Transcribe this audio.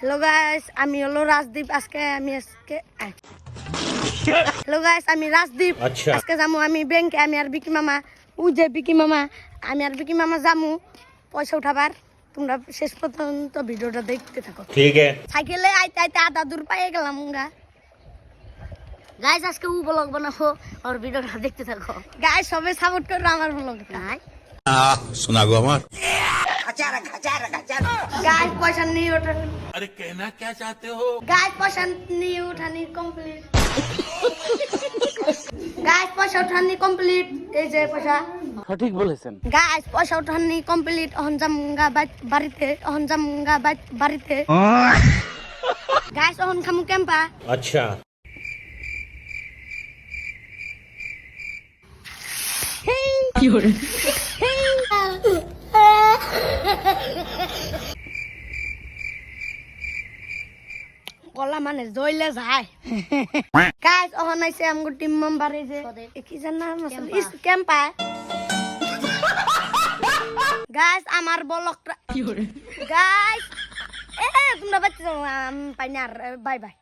Hello guys, আমি হলো Rajdeep. Hello guys, আমি রাজদীপ। আজকে যাবো আমি ব্যাংকে। আমি আর বিকি মামা, বিকি মামা, আমি আর বিকি মামা যাবো পয়সা উঠাবার। তোমরা শেষ পর্যন্ত ভিডিওটা দেখতে থাকো। ঠিক আছে। সাইকেলে আইতে আইতে আধা দূর পাইয়ে গেলাম গা। গাইস আজকে ব্লগ বানাবো আর ভিডিওটা দেখতে থাকো। গাইস সবাই সাপোর্ট করো আমার ব্লগ। सुना गो हमार गाइस पैसा नहीं उठा। अरे कहना क्या चाहते हो? गाइस पैसा नहीं उठानी कंप्लीट। गाइस पैसा उठानी कंप्लीट। এই যে পয়সা সঠিক বলেছেন। গাইস পয়সা উঠানি কমপ্লিট। অহনজামগা বাড়িতে, অহনজামগা বাড়িতে। গাইস অহন খামু ক্যাম্পা। अच्छा কি হরে কলা মানে জইলে যায়। গাইস অহন আইছে আমগো টিম মেম্বার। এই যে কি জান নাম আছে ইস ক্যাম্পা। গাইস আমার ব্লগটা কি হরে গাইস তোমরা বাচ্চা যাও পাই না। Bye bye.